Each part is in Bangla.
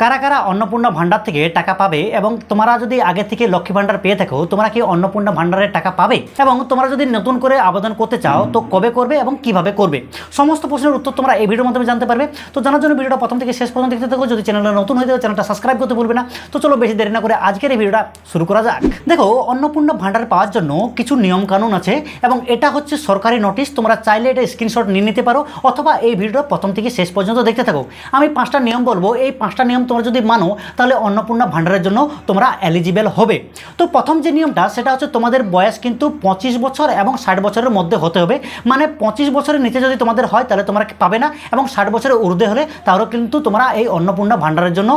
কারা কারা অন্নপূর্ণা ভান্ডার থেকে টাকা পাবে এবং তোমরা যদি আগে থেকে লক্ষ্মী ভান্ডার পেয়ে থাকো তোমরা কি অন্নপূর্ণা ভান্ডারের টাকা পাবে এবং তোমরা যদি নতুন করে আবেদন করতে চাও তো কবে করবে এবং কিভাবে করবে সমস্ত প্রশ্নের উত্তর তোমরা এই ভিডিওর মাধ্যমে জানতে পারবে। তো জানার জন্য ভিডিওটা প্রথম থেকে শেষ পর্যন্ত দেখতে থাকো। যদি চ্যানেলটা নতুন হয়ে থাকে চ্যানেলটা সাবস্ক্রাইব করতে ভুলবে না। তো চলো বেশি দেরি না করে আজকের এই ভিডিওটা শুরু করা যাক। দেখো, অন্নপূর্ণা ভান্ডার পাওয়ার জন্য কিছু নিয়ম কানুন আছে এবং এটা হচ্ছে সরকারি নোটিশ। তোমরা চাইলে এটা স্ক্রিনশট নিয়ে নিতে পারো অথবা এই ভিডিওটা প্রথম থেকে শেষ পর্যন্ত দেখতে থাকো। আমি 5টা নিয়ম বলবো, এই 5টা নিয়ম তোমরা যদি মানো তাহলে অন্নপূর্ণা ভান্ডারের জন্য তোমরা এলিজিবল হবে। তো প্রথম যে নিয়মটা সেটা হচ্ছে তোমাদের বয়স কিন্তু 25 বছর এবং 60 বছরের মধ্যে হতে হবে। মানে 25 বছরের নিচে যদি তোমাদের হয় তাহলে তোমরা পাবে না এবং 60 বছরের ঊর্ধ্বে হলে তাহলে কিন্তু তোমরা এই অন্নপূর্ণা ভান্ডারের জন্য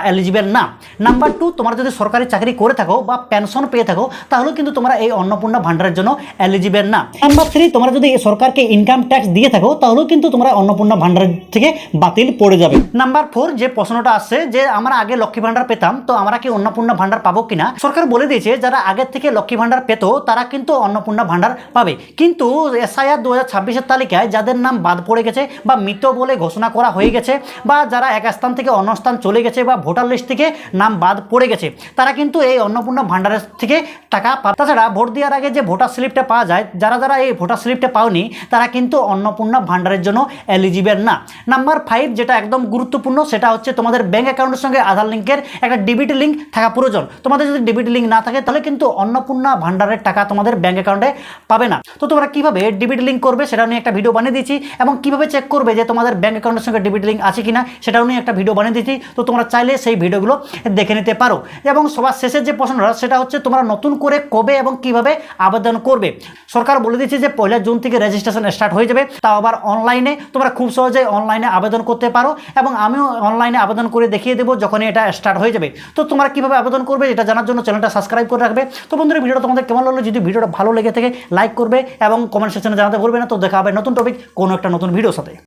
এলিজিবল না। নাম্বার 2, তোমরা যদি সরকারি চাকরি করে থাকো বা পেনশন পেয়ে থাকো তাহলে কিন্তু তোমরা এই অন্নপূর্ণা ভান্ডারের জন্য এলিজিবল না। নাম্বার 3, তোমরা যদি সরকারকে ইনকাম ট্যাক্স দিয়ে থাকো তাহলেও কিন্তু তোমরা অন্নপূর্ণা ভান্ডার থেকে বাতিল পড়ে যাবে। নাম্বার 4, যে প্রশ্নটা আসছে যে আমরা আগে লক্ষ্মী ভান্ডার পেতাম তো আমরা কি অন্নপূর্ণা ভান্ডার পাবো কিনা, সরকার বলে দিয়েছে যারা আগের থেকে লক্ষ্মী ভান্ডার পেতো তারা কিন্তু অন্নপূর্ণা ভান্ডার পাবে। কিন্তু এসআইআর 2026-এর তালিকায় যাদের নাম বাদ পড়ে গেছে বা মৃত বলে ঘোষণা করা হয়ে গেছে বা যারা এক স্থান থেকে অন্য স্থান চলে গেছে বা ভোটার লিস্ট থেকে নাম বাদ পড়ে গেছে তারা কিন্তু এই অন্নপূর্ণা ভান্ডারের থেকে টাকা পাবে। তাছাড়া ভোট দেওয়ার আগে যে ভোটার স্লিপটা পাওয়া যায়, যারা যারা এই ভোটার স্লিপটা পাওনি তারা কিন্তু অন্নপূর্ণা ভান্ডারের জন্য এলিজিবল না। নাম্বার 5, যেটা একদম গুরুত্বপূর্ণ, সেটা হচ্ছে তোমাদের ব্যাঙ্ক অ্যাকাউন্টের সঙ্গে আধার লিঙ্কের একটা ডিবিটি লিঙ্ক থাকা প্রয়োজন। তোমাদের যদি ডিবিটি লিঙ্ক না থাকে তাহলে কিন্তু অন্নপূর্ণা ভান্ডারের টাকা তোমাদের ব্যাঙ্ক অ্যাকাউন্টে পাবে না। তো তোমরা কিভাবে ডিবিটি লিঙ্ক করবে সেটা নিয়ে একটা ভিডিও বানিয়ে দিয়েছি এবং কিভাবে চেক করবে যে তোমাদের ব্যাঙ্ক অ্যাকাউন্টের সঙ্গে ডিবিটি লিঙ্ক আছে কিনা সেটাও নিয়ে একটা ভিডিও বানিয়ে দিয়েছি। তো তোমরা চাইলে সেই ভিডিওগুলো দেখে নিতে পারো। এবং সবার শেষের যে প্রশ্নটা সেটা হচ্ছে তোমরা নতুন করে কবে এবং কিভাবে আবেদন করবে। সরকার বলে দিয়েছে যে 1 জুন থেকে রেজিস্ট্রেশন স্টার্ট হয়ে যাবে, তাও আবার অনলাইনে। তোমরা খুব সহজেই অনলাইনে আবেদন করতে পারো এবং আমিও অনলাইনে আবেদন করে দেখিয়ে দেবো যখনই এটা স্টার্ট হয়ে যাবে। তো তোমরা কিভাবে আবেদন করবে এটা জানার জন্য চ্যানেলটা সাবস্ক্রাইব করে রাখবে। তো বন্ধুরা, ভিডিওটা তোমাদের কেমন লাগলো, যদি ভিডিওটা ভালো লেগে থাকে লাইক করবে এবং কমেন্ট সেকশনে জানাতে ভুলবে না। তো দেখা হবে নতুন টপিক কোনো একটা নতুন ভিডিওর সাথে।